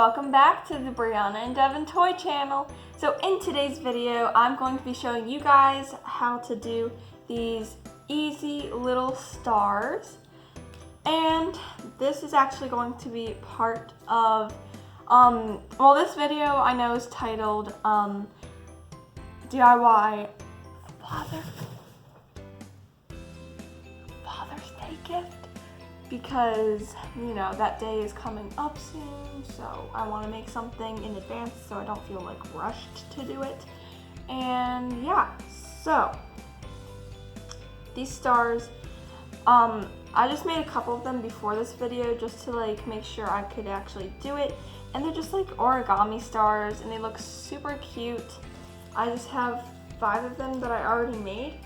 welcome back to the Brianna and Devin Toy Channel. So in today's video, I'm going to be showing you guys how to do these easy little stars. And this is actually going to be part of, this video I know is titled DIY Father's Day gift. Because, you know, that day is coming up soon, so I want to make something in advance so I don't feel like rushed to do it. And yeah, so these stars, I just made a couple of them before this video just to like make sure I could actually do it. And they're just like origami stars and they look super cute. I just have 5 of them that I already made.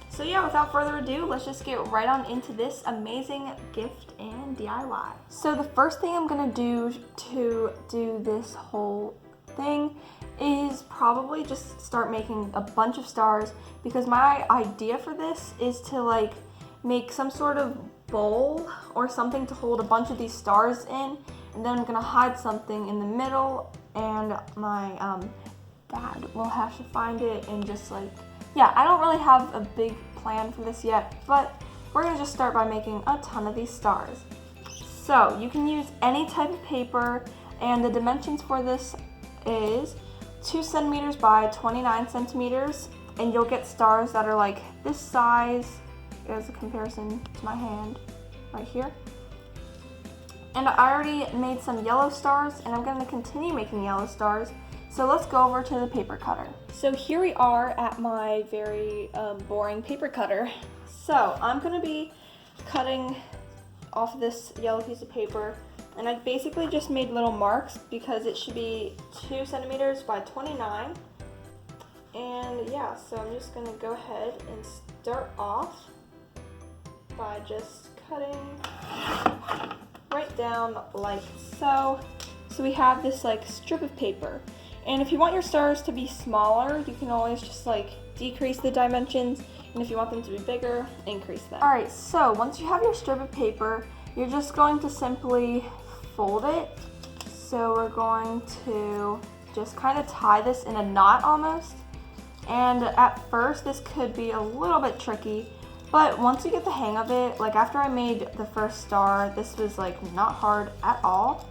So yeah, without further ado, let's just get right on into this amazing gift and DIY. So the first thing I'm gonna do to do this whole thing is probably just start making a bunch of stars, because my idea for this is to like make some sort of bowl or something to hold a bunch of these stars in, and then I'm gonna hide something in the middle, and my dad will have to find it and just like, yeah, I don't really have a big plan for this yet, but we're gonna just start by making a ton of these stars. So you can use any type of paper, and the dimensions for this is 2 centimeters by 29 centimeters, and you'll get stars that are like this size as a comparison to my hand right here. And I already made some yellow stars, and I'm gonna continue making yellow stars. So let's go over to the paper cutter. So here we are at my very boring paper cutter. So I'm gonna be cutting off this yellow piece of paper, and I basically just made little marks because it should be 2 centimeters by 29. And yeah, so I'm just gonna go ahead and start off by just cutting right down like so. So we have this like strip of paper. And if you want your stars to be smaller, you can always just like decrease the dimensions. And if you want them to be bigger, increase them. All right, so once you have your strip of paper, you're just going to simply fold it. So we're going to just kind of tie this in a knot almost. And at first, this could be a little bit tricky, but once you get the hang of it, like after I made the first star, this was like not hard at all.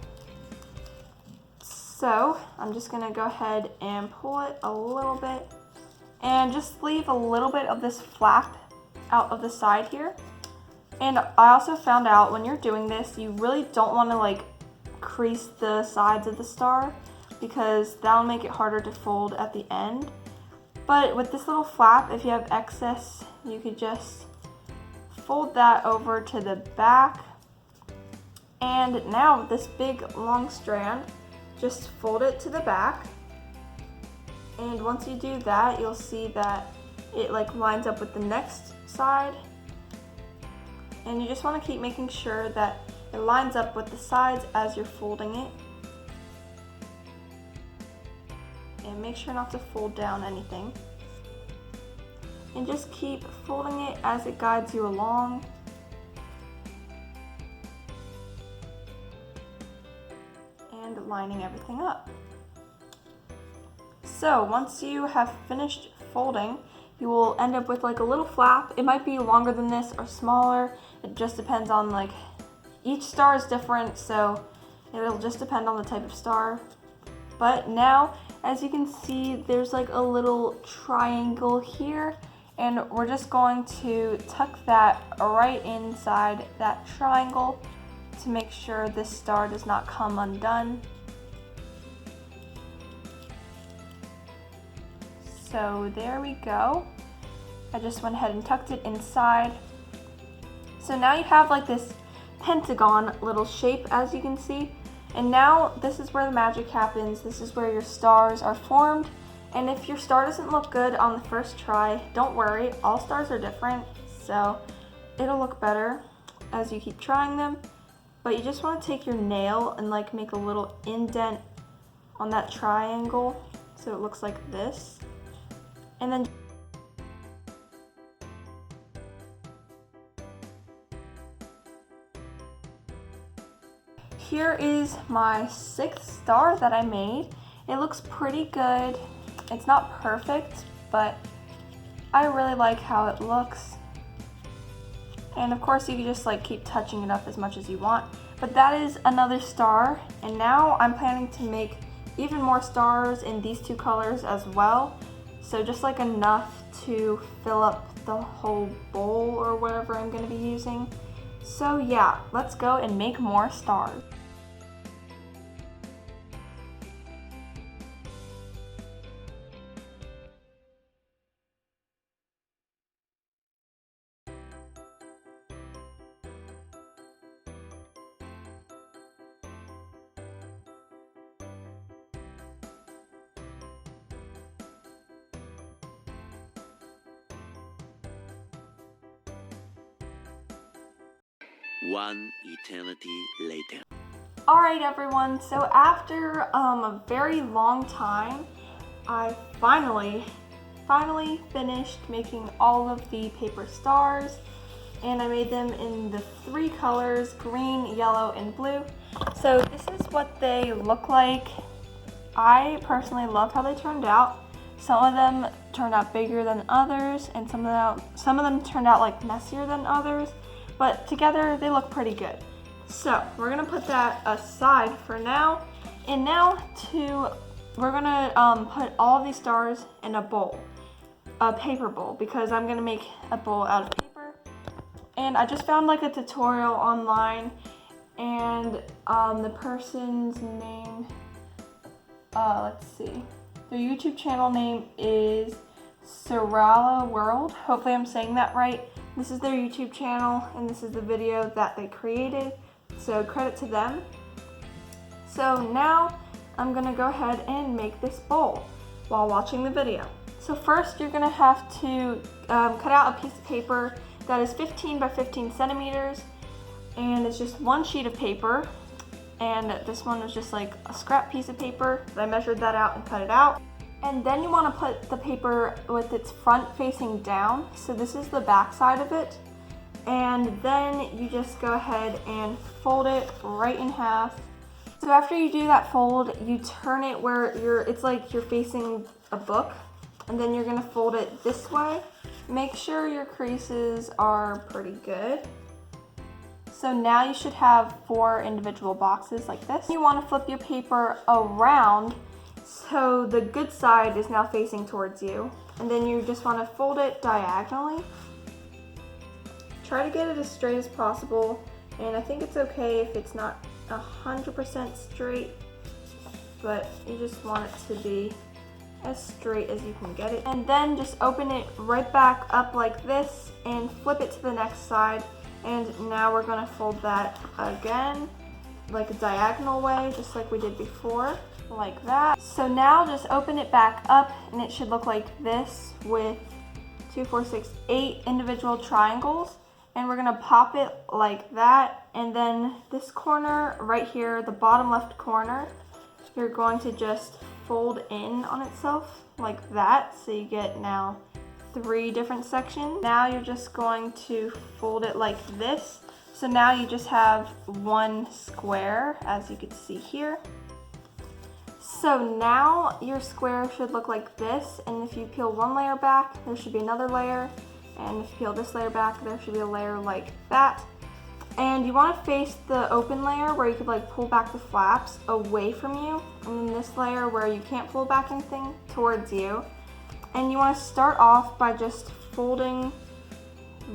So I'm just gonna go ahead and pull it a little bit and just leave a little bit of this flap out of the side here. And I also found out when you're doing this, you really don't wanna like crease the sides of the star, because that'll make it harder to fold at the end. But with this little flap, if you have excess, you could just fold that over to the back. And now with this big long strand, just fold it to the back, and once you do that, you'll see that it like lines up with the next side, and you just want to keep making sure that it lines up with the sides as you're folding it, and make sure not to fold down anything, and just keep folding it as it guides you along. And lining everything up. So once you have finished folding, you will end up with like a little flap. It might be longer than this or smaller. It just depends on like, each star is different, so it'll just depend on the type of star. But now, as you can see, there's like a little triangle here, and we're just going to tuck that right inside that triangle to make sure this star does not come undone. So there we go. I just went ahead and tucked it inside. So now you have like this pentagon little shape, as you can see. And now this is where the magic happens. This is where your stars are formed. And if your star doesn't look good on the first try, don't worry, all stars are different. So it'll look better as you keep trying them. But you just want to take your nail and like make a little indent on that triangle so it looks like this. And then here is my 6th star that I made. It looks pretty good. It's not perfect, but I really like how it looks. And of course you can just like keep touching it up as much as you want. But that is another star, and now I'm planning to make even more stars in these 2 colors as well. So just like enough to fill up the whole bowl or whatever I'm going to be using. So yeah, let's go and make more stars. One eternity later. Alright everyone, so after a very long time, I finally finished making all of the paper stars, and I made them in the 3 colors, green, yellow, and blue. So this is what they look like. I personally love how they turned out. Some of them turned out bigger than others, and some of them turned out like messier than others. But together they look pretty good. So we're gonna put that aside for now. And now we're gonna put all of these stars in a bowl, a paper bowl, because I'm gonna make a bowl out of paper. And I just found like a tutorial online, and the person's name, let's see, their YouTube channel name is Serala World. Hopefully I'm saying that right. This is their YouTube channel, and this is the video that they created, so credit to them. So now I'm gonna go ahead and make this bowl while watching the video. So first you're gonna have to cut out a piece of paper that is 15 by 15 centimeters, and it's just 1 sheet of paper, and this one was just like a scrap piece of paper. I measured that out and cut it out. And then you want to put the paper with its front facing down. So this is the back side of it. And then you just go ahead and fold it right in half. So after you do that fold, you turn it where it's like you're facing a book. And then you're going to fold it this way. Make sure your creases are pretty good. So now you should have 4 individual boxes like this. You want to flip your paper around so the good side is now facing towards you, and then you just want to fold it diagonally. Try to get it as straight as possible, and I think it's okay if it's not 100% straight, but you just want it to be as straight as you can get it. And then just open it right back up like this and flip it to the next side, and now we're going to fold that again like a diagonal way, just like we did before. Like that. So now just open it back up, and it should look like this with 2, 4, 6, 8 individual triangles, and we're gonna pop it like that. And then this corner right here, the bottom left corner, you're going to just fold in on itself like that, so you get now 3 different sections. Now you're just going to fold it like this, so now you just have 1 square, as you can see here. So now your square should look like this, and if you peel 1 layer back, there should be another layer, and if you peel this layer back, there should be a layer like that. And you want to face the open layer where you could like pull back the flaps away from you, and then this layer where you can't pull back anything towards you. And you want to start off by just folding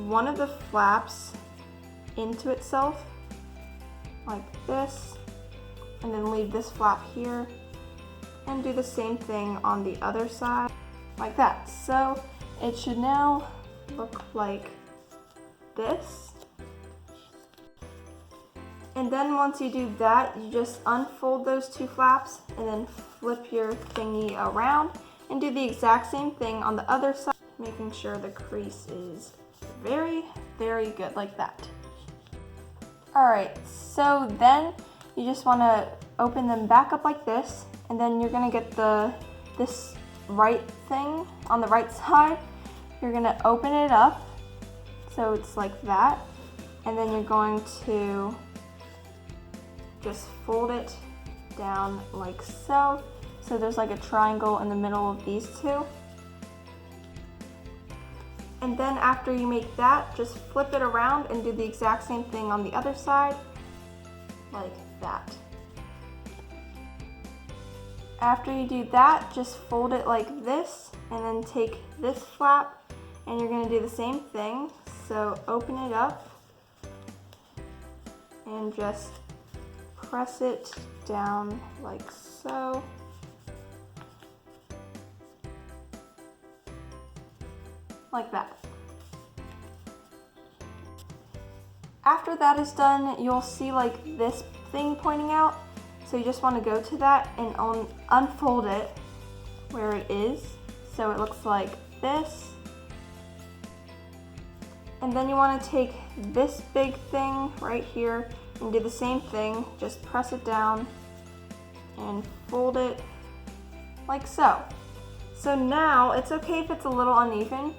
one of the flaps into itself like this, and then leave this flap here, and do the same thing on the other side like that. So it should now look like this. And then once you do that, you just unfold those 2 flaps and then flip your thingy around and do the exact same thing on the other side, making sure the crease is very, very good like that. Alright, so then you just want to open them back up like this, and then you're going to get this right thing on the right side. You're going to open it up so it's like that, and then you're going to just fold it down like so. So there's like a triangle in the middle of these two. And then after you make that, just flip it around and do the exact same thing on the other side, like that. After you do that, just fold it like this, and then take this flap, and you're gonna do the same thing. So open it up, and just press it down like so. Like that. After that is done, you'll see like this thing pointing out. So you just want to go to that and unfold it where it is. So it looks like this. And then you want to take this big thing right here and do the same thing. Just press it down and fold it like so. So now it's okay if it's a little uneven,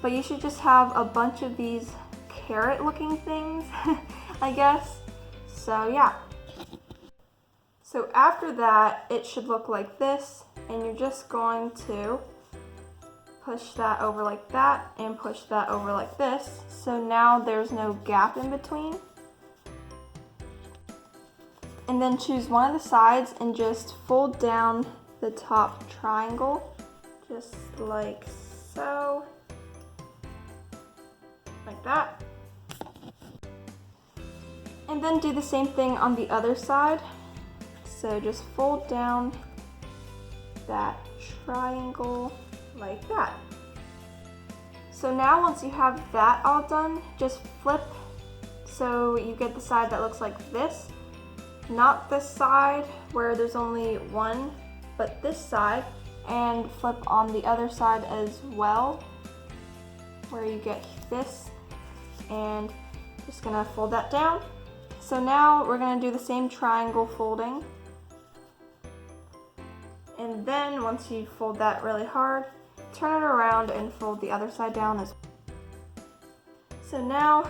but you should just have a bunch of these carrot looking things, I guess. So yeah. So after that, it should look like this, and you're just going to push that over like that and push that over like this. So now there's no gap in between. And then choose one of the sides and just fold down the top triangle, just like so. Like that. And then do the same thing on the other side. So just fold down that triangle like that. So now once you have that all done, just flip so you get the side that looks like this. Not this side where there's only one, but this side, and flip on the other side as well, where you get this, and just gonna fold that down. So now we're gonna do the same triangle folding. And then once you fold that really hard, turn it around and fold the other side down as well. So now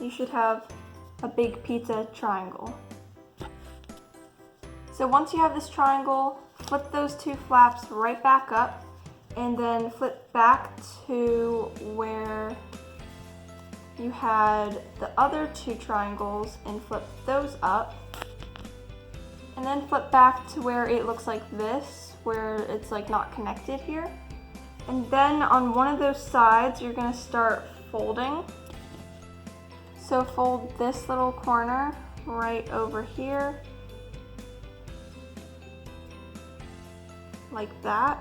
you should have a big pizza triangle. So once you have this triangle, flip those two flaps right back up, and then flip back to where you had the other two triangles and flip those up. And then flip back to where it looks like this, where it's like not connected here. And then on one of those sides, you're gonna start folding. So fold this little corner right over here, like that.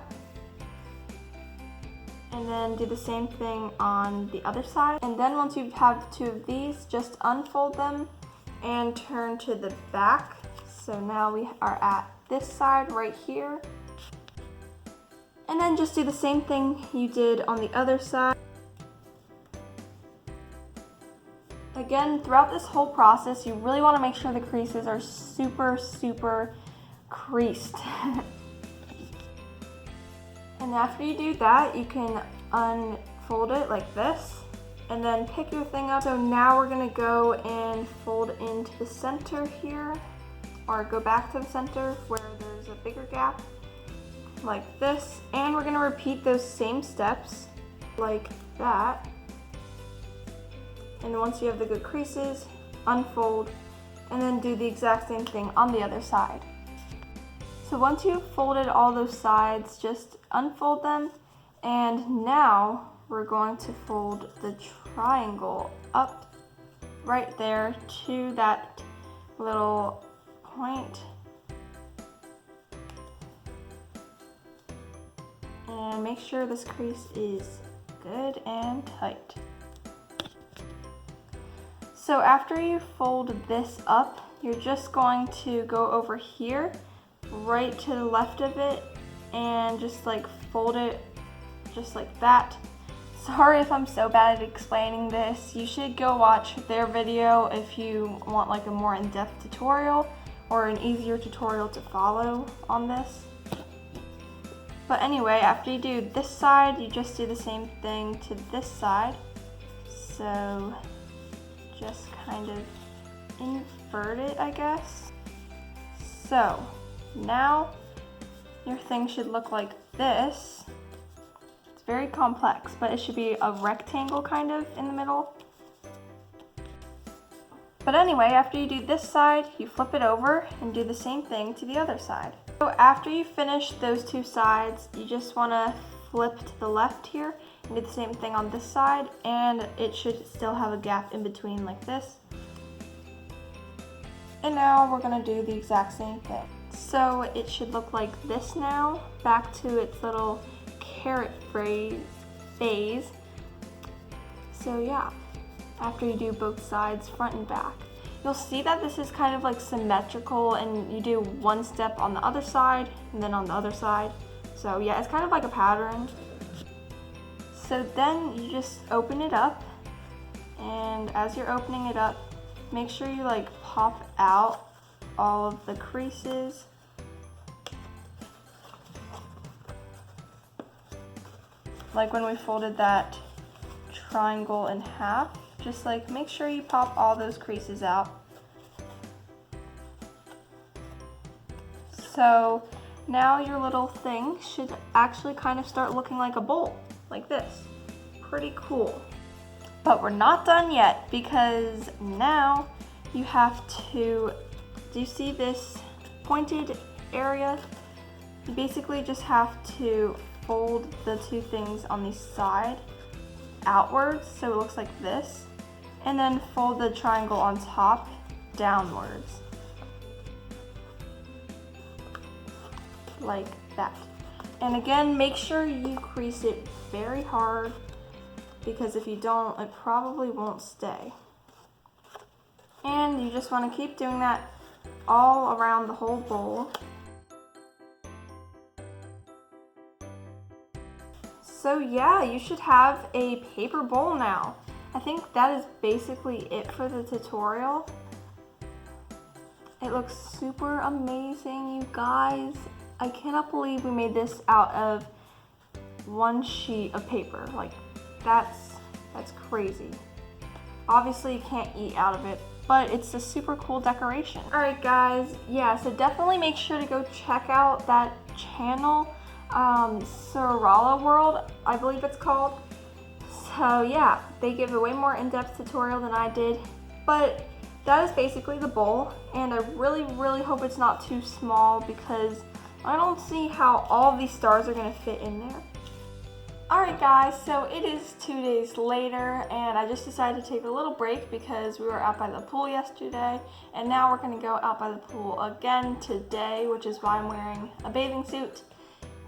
And then do the same thing on the other side. And then once you have two of these, just unfold them and turn to the back. So now we are at this side right here. And then just do the same thing you did on the other side. Again, throughout this whole process, you really want to make sure the creases are super, super creased. And after you do that, you can unfold it like this, and then pick your thing up. So now we're gonna go and fold into the center here, or go back to the center where there's a bigger gap, like this. And we're gonna repeat those same steps, like that. And once you have the good creases, unfold, and then do the exact same thing on the other side. So once you've folded all those sides, just unfold them, and now we're going to fold the triangle up right there to that little point. And make sure this crease is good and tight. So after you fold this up, you're just going to go over here, right to the left of it, and just like fold it just like that. Sorry if I'm so bad at explaining this. You should go watch their video if you want like a more in-depth tutorial or an easier tutorial to follow on this. But anyway, after you do this side, you just do the same thing to this side. So just kind of invert it, I guess. So now your thing should look like this. It's very complex, but it should be a rectangle kind of in the middle. But anyway, after you do this side, you flip it over and do the same thing to the other side. So after you finish those two sides, you just want to flip to the left here and do the same thing on this side, and it should still have a gap in between like this. And now we're going to do the exact same thing. So it should look like this now, back to its little carrot phase. So yeah, after you do both sides, front and back, you'll see that this is kind of like symmetrical, and you do one step on the other side and then on the other side. So yeah, it's kind of like a pattern. So then you just open it up, and as you're opening it up, make sure you like pop out all of the creases. Like when we folded that triangle in half, just like make sure you pop all those creases out. So now your little thing should actually kind of start looking like a bowl, like this. Pretty cool. But we're not done yet, because now you have to, do you see this pointed area? You basically just have to fold the two things on the side outwards so it looks like this, and then fold the triangle on top downwards like that. And again, make sure you crease it very hard, because if you don't, it probably won't stay. And you just want to keep doing that all around the whole bowl. So yeah, you should have a paper bowl now. I think that is basically it for the tutorial. It looks super amazing, you guys. I cannot believe we made this out of one sheet of paper. Like, that's crazy. Obviously you can't eat out of it, but it's a super cool decoration. Alright guys, yeah, so definitely make sure to go check out that channel, Sarala World, I believe it's called. So yeah, they give a way more in-depth tutorial than I did, but that is basically the bowl, and I really hope it's not too small, because I don't see how all of these stars are going to fit in there. Alright guys, so it is 2 days later, and I just decided to take a little break because we were out by the pool yesterday, and now we're going to go out by the pool again today, which is why I'm wearing a bathing suit.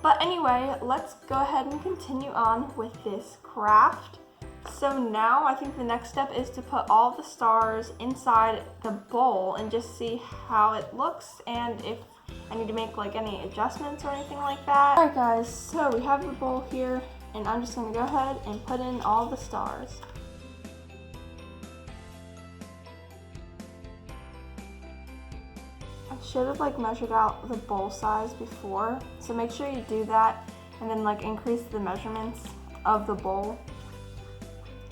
But anyway, let's go ahead and continue on with this craft. So now I think the next step is to put all the stars inside the bowl and just see how it looks, and if I need to make like any adjustments or anything like that. Alright guys, so we have the bowl here, and I'm just going to go ahead and put in all the stars. I should have like measured out the bowl size before, so make sure you do that and then like increase the measurements of the bowl.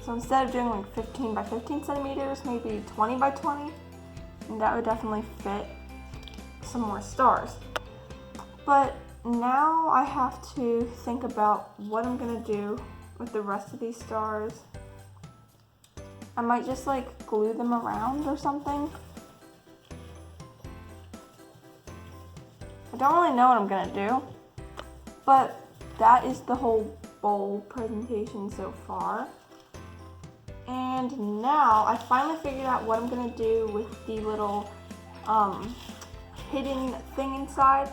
So instead of doing like 15 by 15 centimeters, maybe 20 by 20, and that would definitely fit some more stars. But now I have to think about what I'm gonna do with the rest of these stars. I might just like glue them around or something. I don't really know what I'm gonna do, but that is the whole bowl presentation so far. And now I finally figured out what I'm gonna do with the little hidden thing inside.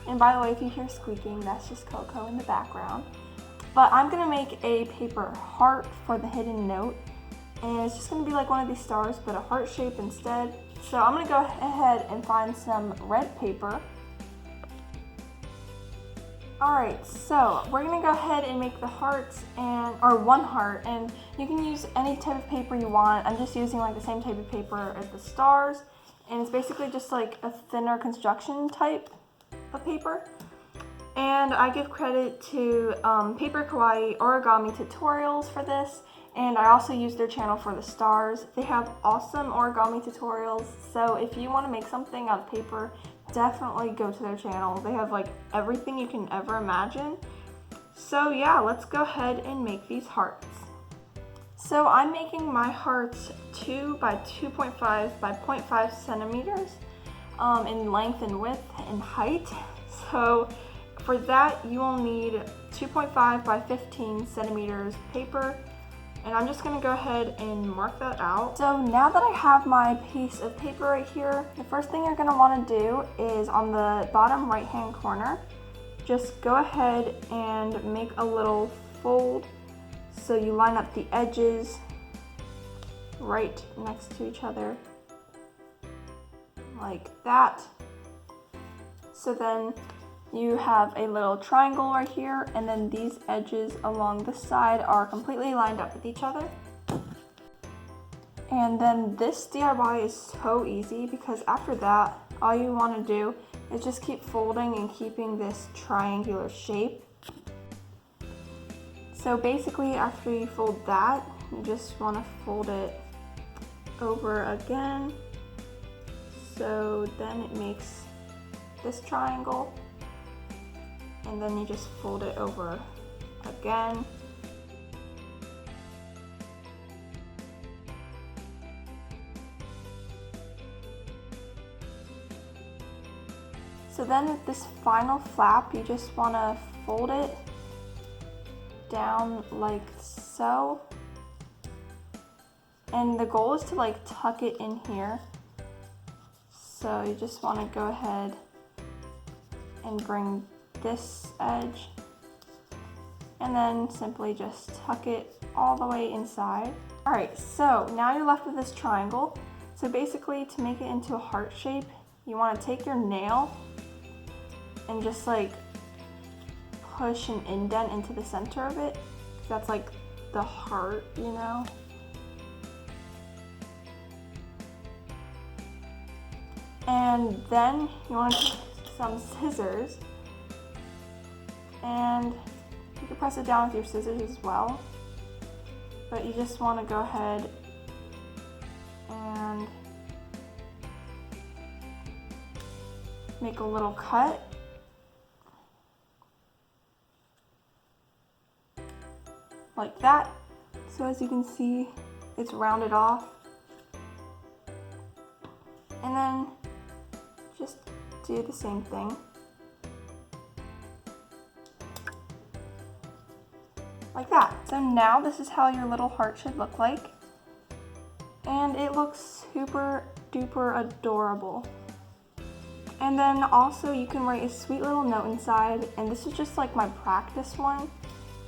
And by the way, if you hear squeaking, that's just Coco in the background. But I'm gonna make a paper heart for the hidden note, and it's just gonna be like one of these stars, but a heart shape instead. So I'm gonna go ahead and find some red paper. Alright, so we're gonna go ahead and make the hearts, or one heart, and you can use any type of paper you want. I'm just using like the same type of paper as the stars, and it's basically just like a thinner construction type of paper. And I give credit to Paper Kawaii Origami Tutorials for this, and I also use their channel for the stars. They have awesome origami tutorials, so if you want to make something out of paper definitely go to their channel. They have like everything you can ever imagine. So yeah, let's go ahead and make these hearts. So I'm making my hearts 2 by 2.5 by 0.5 centimeters in length and width and height. So for that, you will need 2.5 by 15 centimeters paper. And I'm just gonna go ahead and mark that out. So now that I have my piece of paper right here, the first thing you're gonna wanna do is on the bottom right-hand corner, just go ahead and make a little fold. So you line up the edges right next to each other, like that. So then you have a little triangle right here, and then these edges along the side are completely lined up with each other. And then this DIY is so easy because after that, all you want to do is just keep folding and keeping this triangular shape. So basically after you fold that, you just want to fold it over again. So then it makes this triangle. And then you just fold it over again. So then with this final flap, you just want to fold it down like so. And the goal is to like tuck it in here. So you just want to go ahead and bring this edge and then simply just tuck it all the way inside. All right, so now you're left with this triangle. So basically to make it into a heart shape, you want to take your nail and just like push an indent into the center of it. That's like the heart, you know? And then you want to take some scissors and you can press it down with your scissors as well, but you just want to go ahead and make a little cut. Like that. So as you can see, it's rounded off. And then just do the same thing. Like that. So now this is how your little heart should look like. And it looks super duper adorable. And then also you can write a sweet little note inside, and this is just like my practice one.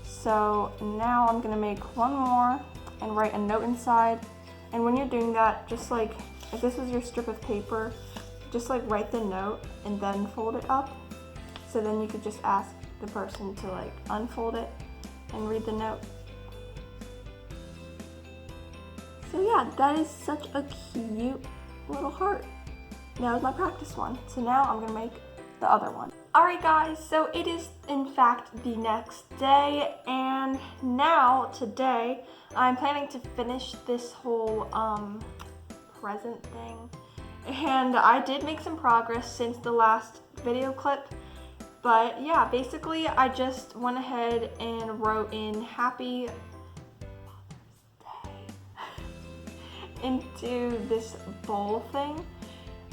So now I'm gonna make one more and write a note inside. And when you're doing that, just like, if this was your strip of paper, just like write the note and then fold it up. So then you could just ask the person to like unfold it and read the note. So yeah, that is such a cute little heart. That was my practice one. So now I'm gonna make the other one. Alright guys, so it is in fact the next day, and now today I'm planning to finish this whole present thing. And I did make some progress since the last video clip. But yeah, basically I just went ahead and wrote in Happy Father's Day into this bowl thing.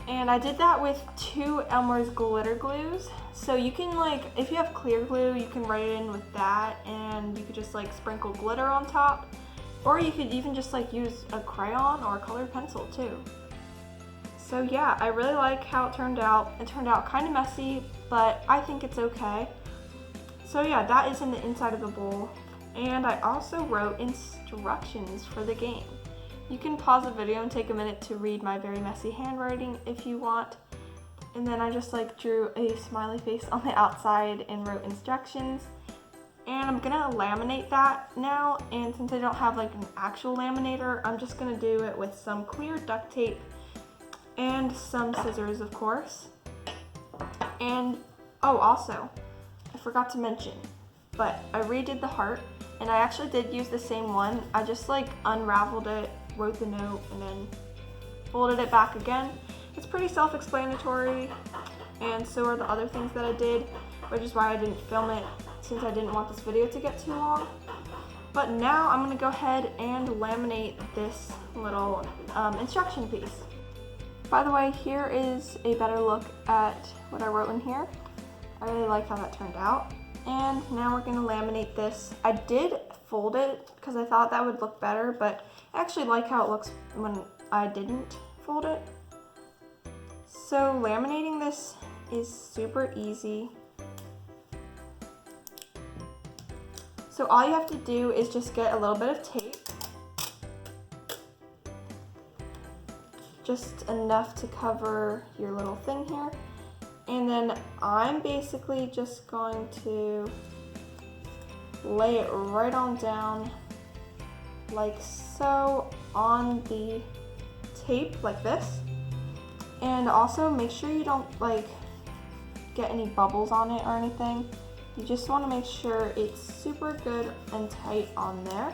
And I did that with 2 Elmer's glitter glues. So you can like, if you have clear glue, you can write it in with that, and you could just like sprinkle glitter on top. Or you could even just like use a crayon or a colored pencil too. So yeah, I really like how it turned out. It turned out kind of messy, but I think it's okay. So yeah, that is in the inside of the bowl. And I also wrote instructions for the game. You can pause the video and take a minute to read my very messy handwriting if you want. And then I just like drew a smiley face on the outside and wrote instructions. And I'm gonna laminate that now. And since I don't have like an actual laminator, I'm just gonna do it with some clear duct tape and some scissors, of course. And oh, also, I forgot to mention, but I redid the heart, and I actually did use the same one. I just like unraveled it, wrote the note, and then folded it back again. It's pretty self-explanatory. and so are the other things that I did, which is why I didn't film it since I didn't want this video to get too long. But now I'm going to go ahead and laminate this little instruction piece. By the way, here is a better look at what I wrote in here. I really like how that turned out. And now we're going to laminate this. I did fold it because I thought that would look better, but I actually like how it looks when I didn't fold it. So laminating this is super easy. So all you have to do is just get a little bit of tape. Just enough to cover your little thing here. And then I'm basically just going to lay it right on down like so on the tape like this. And also make sure you don't like get any bubbles on it or anything. You just want to make sure it's super good and tight on there.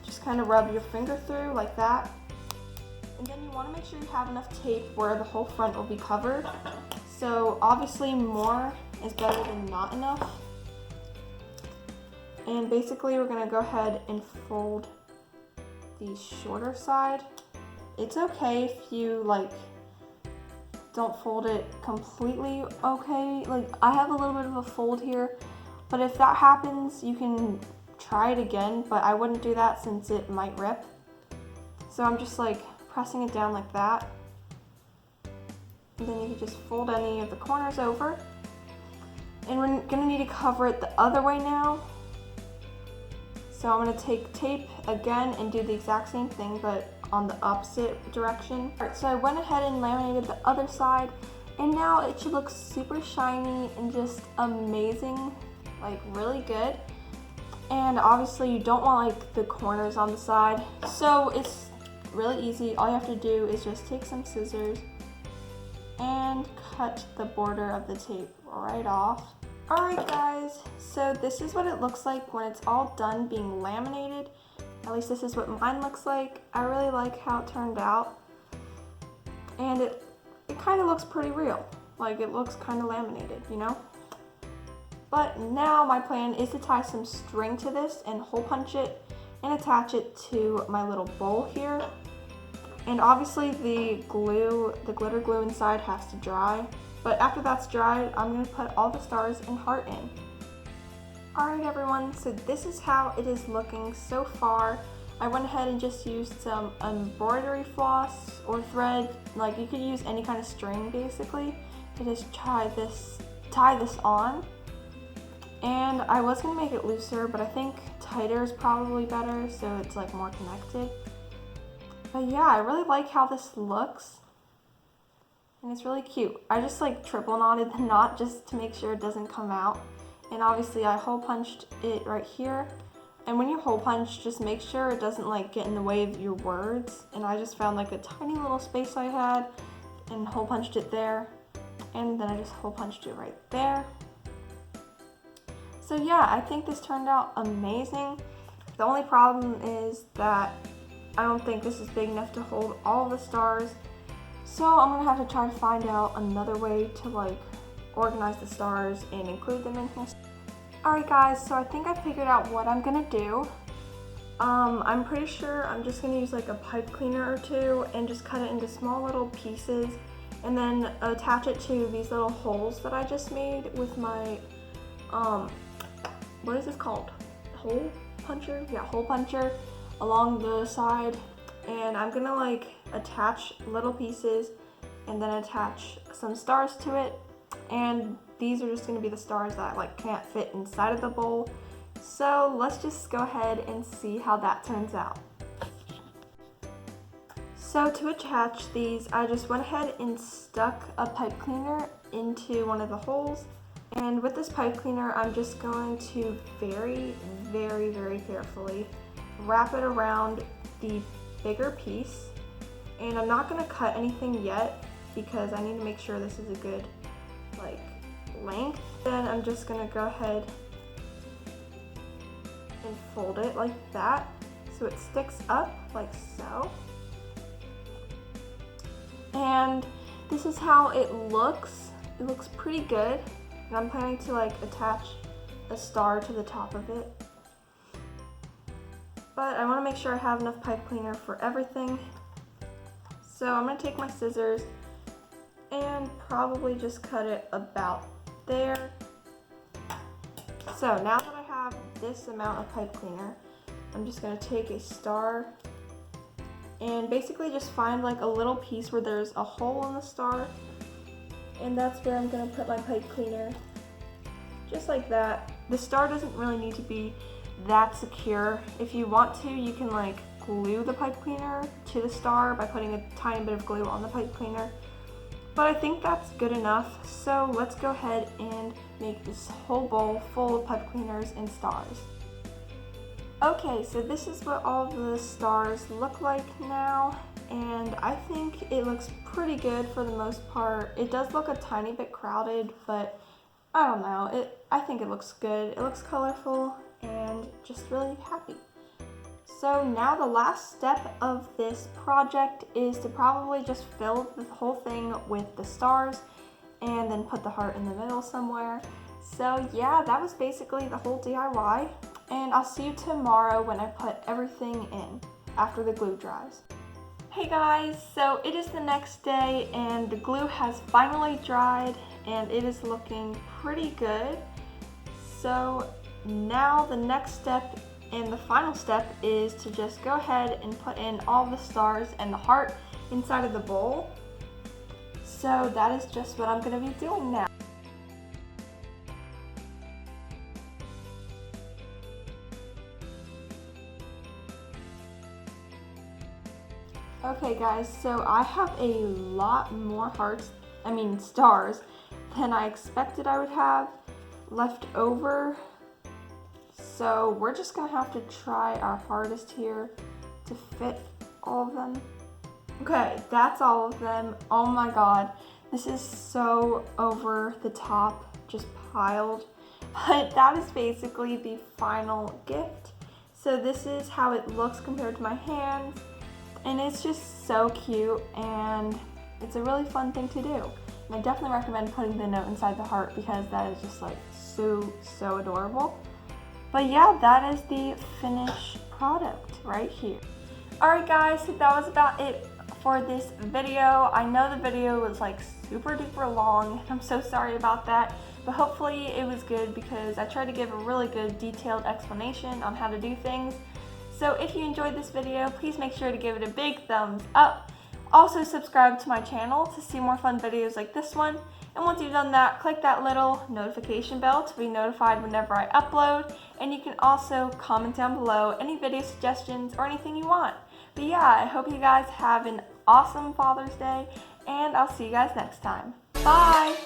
Just kind of rub your finger through like that. And then you want to make sure you have enough tape where the whole front will be covered. So obviously more is better than not enough. And basically we're going to go ahead and fold the shorter side. It's okay if you like don't fold it completely okay. Like I have a little bit of a fold here, but if that happens you can try it again, but I wouldn't do that since it might rip. So I'm just like pressing it down like that. And then you can just fold any of the corners over. And we're gonna need to cover it the other way now. So I'm gonna take tape again and do the exact same thing, but on the opposite direction. Alright, so I went ahead and laminated the other side, and now it should look super shiny and just amazing, like really good. And obviously you don't want like the corners on the side, so it's really easy. All you have to do is just take some scissors and cut the border of the tape right off. Alright guys, so this is what it looks like when it's all done being laminated. At least this is what mine looks like. I really like how it turned out. And it kind of looks pretty real. Like it looks kind of laminated, you know? But now my plan is to tie some string to this and hole punch it and attach it to my little bowl here. And obviously the glitter glue inside has to dry. But after that's dried, I'm going to put all the stars and heart in. Alright everyone, so this is how it is looking so far. I went ahead and just used some embroidery floss or thread. Like you could use any kind of string basically to just tie this on. And I was going to make it looser, but I think tighter is probably better so it's like more connected. But yeah, I really like how this looks. And it's really cute. I just like triple knotted the knot just to make sure it doesn't come out. And obviously I hole punched it right here. And when you hole punch, just make sure it doesn't like get in the way of your words. And I just found like a tiny little space I had and hole punched it there. And then I just hole punched it right there. So yeah, I think this turned out amazing. The only problem is that I don't think this is big enough to hold all the stars. So I'm gonna have to try to find out another way to like organize the stars and include them in here. Alright guys, so I think I figured out what I'm gonna do. I'm pretty sure I'm just gonna use like a pipe cleaner or two and just cut it into small little pieces and then attach it to these little holes that I just made with my, what is this called? Hole puncher? Yeah, hole puncher along the side. And I'm gonna like attach little pieces and then attach some stars to it. And these are just gonna be the stars that like can't fit inside of the bowl. So let's just go ahead and see how that turns out. So to attach these, I just went ahead and stuck a pipe cleaner into one of the holes. And with this pipe cleaner, I'm just going to very, very, very carefully wrap it around the bigger piece. And I'm not gonna cut anything yet because I need to make sure this is a good like length. Then I'm just gonna go ahead and fold it like that so it sticks up like so. And this is how it looks it looks pretty good, and I'm planning to like attach a star to the top of it. But I want to make sure I have enough pipe cleaner for everything. So I'm going to take my scissors and probably just cut it about there. So now that I have this amount of pipe cleaner, I'm just going to take a star and basically just find like a little piece where there's a hole in the star, and that's where I'm going to put my pipe cleaner, just like that. The star doesn't really need to be that secure. If you want to, you can like glue the pipe cleaner to the star by putting a tiny bit of glue on the pipe cleaner, but I think that's good enough. So let's go ahead and make this whole bowl full of pipe cleaners and stars. Okay, so this is what all the stars look like now, and I think it looks pretty good for the most part. It does look a tiny bit crowded, but I don't know, I think it looks good. It looks colorful and just really happy. So now the last step of this project is to probably just fill the whole thing with the stars and then put the heart in the middle somewhere. So yeah, that was basically the whole DIY, and I'll see you tomorrow when I put everything in after the glue dries. Hey guys, so it is the next day and the glue has finally dried and it is looking pretty good. So now the next step and the final step is to just go ahead and put in all the stars and the heart inside of the bowl. So that is just what I'm going to be doing now. Okay guys, so I have a lot more stars than I expected I would have left over. So we're just gonna have to try our hardest here to fit all of them. Okay, that's all of them. Oh my god, this is so over the top, just piled. But that is basically the final gift. So this is how it looks compared to my hands. And it's just so cute, and it's a really fun thing to do. And I definitely recommend putting the note inside the heart because that is just like so adorable. But yeah, that is the finished product right here. Alright guys, so that was about it for this video. I know the video was like super duper long, and I'm so sorry about that. But hopefully it was good because I tried to give a really good detailed explanation on how to do things. So if you enjoyed this video, please make sure to give it a big thumbs up. Also subscribe to my channel to see more fun videos like this one. And once you've done that, click that little notification bell to be notified whenever I upload. And you can also comment down below any video suggestions or anything you want. But yeah, I hope you guys have an awesome Father's Day, and I'll see you guys next time. Bye!